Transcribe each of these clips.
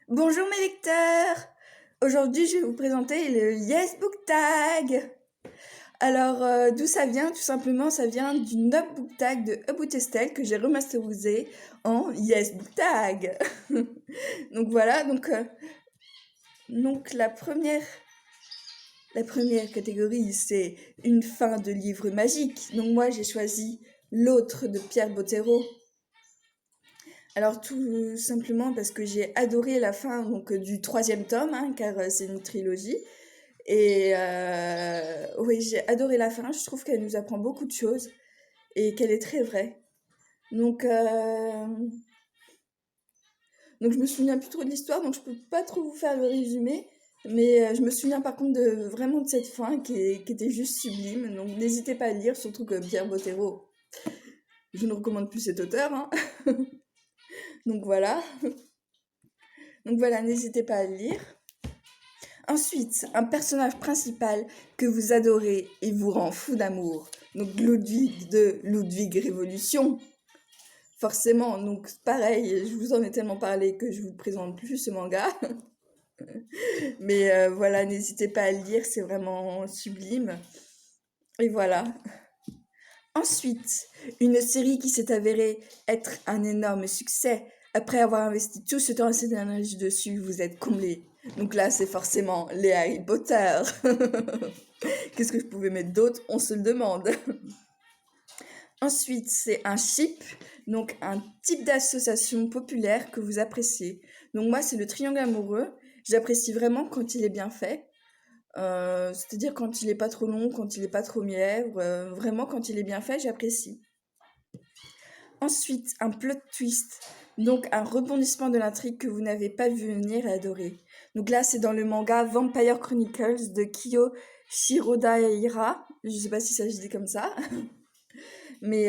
Bonjour mes lecteurs! Aujourd'hui, je vais vous présenter le Yes Book Tag. Alors, d'où ça vient? Tout simplement, ça vient du Book Tag de About Estelle que j'ai remasterisé en Yes Book Tag. Donc voilà, donc la première catégorie, c'est une fin de livre magique. Donc moi, j'ai choisi L'autre de Pierre Bottero. Alors tout simplement parce que j'ai adoré la fin donc du troisième tome, hein, car c'est une trilogie. Et oui, j'ai adoré la fin. Je trouve qu'elle nous apprend beaucoup de choses et qu'elle est très vraie. Donc je me souviens plus trop de l'histoire, donc je peux pas trop vous faire le résumé. Mais je me souviens par contre vraiment de cette fin qui était juste sublime. Donc n'hésitez pas à le lire, surtout que Pierre Bottero, je ne recommande plus cet auteur, hein. Donc voilà. Donc voilà, n'hésitez pas à le lire. Ensuite, un personnage principal que vous adorez et vous rend fou d'amour. Donc Ludwig de Ludwig Révolution. Forcément, donc pareil, je vous en ai tellement parlé que je vous présente plus ce manga. Mais voilà, n'hésitez pas à le lire, c'est vraiment sublime. Et voilà. Ensuite, une série qui s'est avérée être un énorme succès. Après avoir investi tout ce temps et cette énergie dessus, vous êtes comblé. Donc là, c'est forcément les Harry Potter. Qu'est-ce que je pouvais mettre d'autre? On se le demande. Ensuite, c'est un ship, donc un type d'association populaire que vous appréciez. Donc moi, c'est le triangle amoureux. J'apprécie vraiment quand il est bien fait. C'est-à-dire quand il est pas trop long, quand il est pas trop mièvre. Vraiment, quand il est bien fait, j'apprécie. Ensuite, un plot twist. Donc un rebondissement de l'intrigue que vous n'avez pas vu venir et adoré. Donc là, c'est dans le manga Vampire Chronicles de Kiyo Shirodaira. Je sais pas si ça se dit comme ça. Mais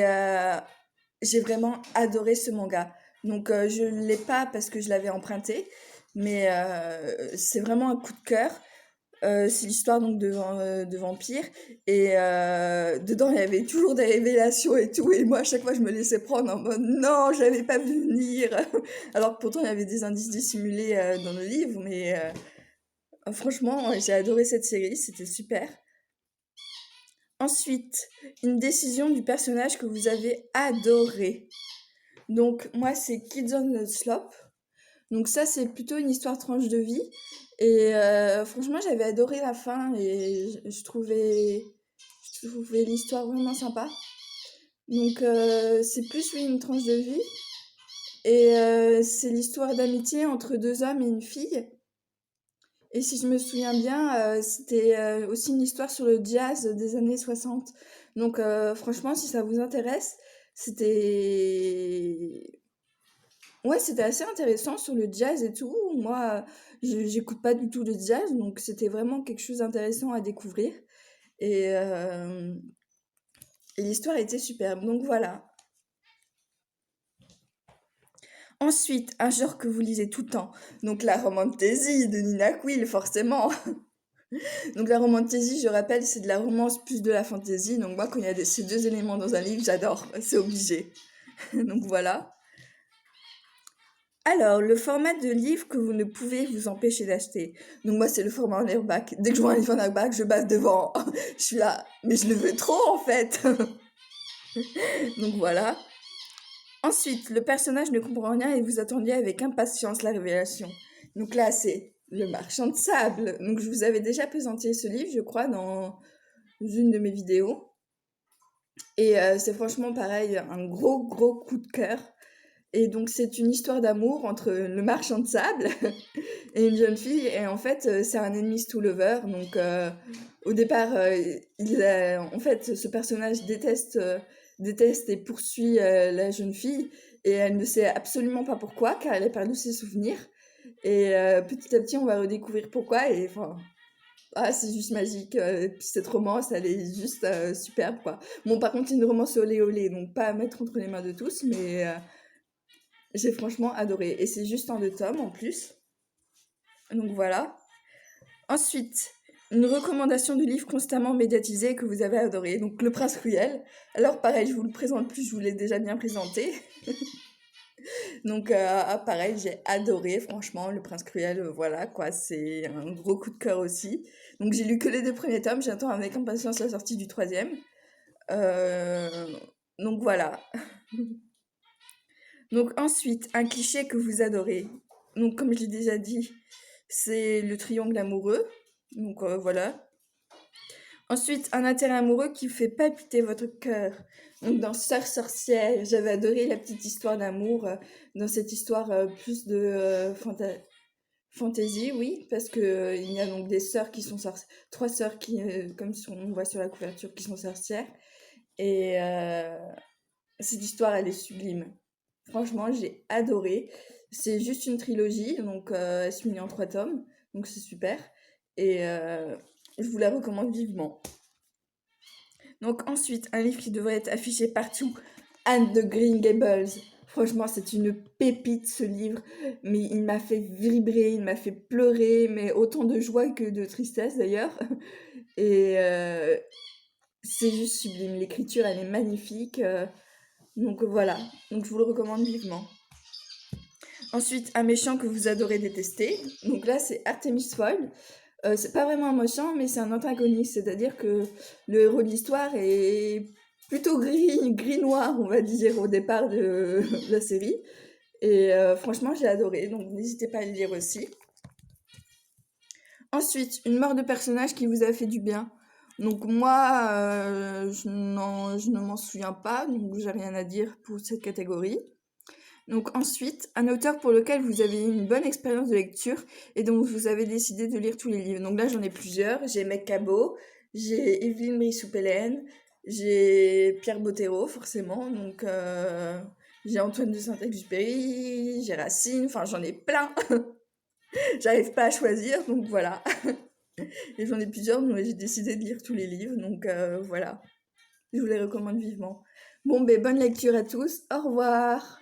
j'ai vraiment adoré ce manga. Donc je ne l'ai pas parce que je l'avais emprunté, mais c'est vraiment un coup de cœur. C'est l'histoire donc de vampires et dedans il y avait toujours des révélations et tout et moi à chaque fois je me laissais prendre en mode non j'avais pas vu venir alors que pourtant il y avait des indices dissimulés dans le livre mais franchement j'ai adoré cette série, c'était super. Ensuite, une décision du personnage que vous avez adoré. Donc moi c'est Kids on the Slope. Donc ça c'est plutôt une histoire tranche de vie et franchement j'avais adoré la fin et je trouvais l'histoire vraiment sympa. Donc c'est plus oui une tranche de vie et c'est l'histoire d'amitié entre deux hommes et une fille. Et si je me souviens bien, c'était aussi une histoire sur le jazz des années 60. Donc franchement si ça vous intéresse, c'était ouais, c'était assez intéressant sur le jazz et tout. Moi, j'écoute pas du tout le jazz, donc c'était vraiment quelque chose d'intéressant à découvrir. Et l'histoire était superbe. Donc voilà. Ensuite, un genre que vous lisez tout le temps. Donc la romantasy de Nina Quill, forcément. Donc la romantasy, je rappelle, c'est de la romance plus de la fantasy. Donc moi, quand il y a ces deux éléments dans un livre, j'adore. C'est obligé. Donc voilà. Alors, le format de livre que vous ne pouvez vous empêcher d'acheter. Donc moi, c'est le format en airback. Dès que je vois un livre en airback, je bave devant. Je suis là, mais je le veux trop en fait. Donc voilà. Ensuite, le personnage ne comprend rien et vous attendiez avec impatience la révélation. Donc là, c'est le marchand de sable. Donc je vous avais déjà présenté ce livre, je crois, dans une de mes vidéos. Et c'est franchement pareil, un gros, gros coup de cœur. Et donc c'est une histoire d'amour entre le marchand de sable et une jeune fille. Et en fait, c'est un enemies to lover. Donc au départ, en fait, ce personnage déteste et poursuit la jeune fille. Et elle ne sait absolument pas pourquoi, car elle a perdu ses souvenirs. Et petit à petit, on va redécouvrir pourquoi. Et enfin, ah, c'est juste magique. Puis cette romance, elle est juste superbe, quoi. Bon, par contre, c'est une romance olé olé, donc pas à mettre entre les mains de tous, mais j'ai franchement adoré. Et c'est juste en 2 tomes en plus. Donc voilà. Ensuite, une recommandation de livre constamment médiatisé que vous avez adoré. Donc Le Prince Cruel. Alors pareil, je vous le présente plus, je vous l'ai déjà bien présenté. Donc, pareil, j'ai adoré, franchement, Le Prince Cruel, voilà, quoi, c'est un gros coup de cœur aussi. Donc, j'ai lu que les 2 premiers tomes, j'attends avec impatience la sortie du troisième. Euh, donc, voilà. Donc, ensuite, un cliché que vous adorez. Donc, comme je l'ai déjà dit, c'est le triangle amoureux. Donc, voilà. Ensuite, un intérêt amoureux qui fait palpiter votre cœur. Donc, dans Sœur sorcière, j'avais adoré la petite histoire d'amour. Dans cette histoire, plus de fantasy, oui, parce que il y a donc des sœurs qui sont sorcières, trois sœurs qui, comme on voit sur la couverture, qui sont sorcières. Et cette histoire, elle est sublime. Franchement, j'ai adoré. C'est juste une trilogie, donc elle se finit en 3 tomes, donc c'est super. Et je vous la recommande vivement. Donc ensuite, un livre qui devrait être affiché partout, Anne de Green Gables. Franchement, c'est une pépite ce livre, mais il m'a fait vibrer, il m'a fait pleurer, mais autant de joie que de tristesse d'ailleurs. Et c'est juste sublime, l'écriture elle est magnifique. Donc voilà, donc je vous le recommande vivement. Ensuite, un méchant que vous adorez détester. Donc là, c'est Artemis Fowl. C'est pas vraiment un méchant, mais c'est un antagoniste. C'est-à-dire que le héros de l'histoire est plutôt gris-noir, on va dire, au départ de la série. Et franchement, j'ai adoré. Donc n'hésitez pas à le lire aussi. Ensuite, une mort de personnage qui vous a fait du bien. Donc moi, je ne m'en souviens pas, donc j'ai rien à dire pour cette catégorie. Donc ensuite, un auteur pour lequel vous avez eu une bonne expérience de lecture et dont vous avez décidé de lire tous les livres. Donc là, j'en ai plusieurs. J'ai Meg Cabot, j'ai Evelyne Brissou-Pellen, j'ai Pierre Bottero, forcément. Donc j'ai Antoine de Saint-Exupéry, j'ai Racine, enfin j'en ai plein. J'arrive pas à choisir, donc voilà. Et j'en ai plusieurs, donc j'ai décidé de lire tous les livres. Donc voilà, je vous les recommande vivement. Bon, ben bonne lecture à tous. Au revoir.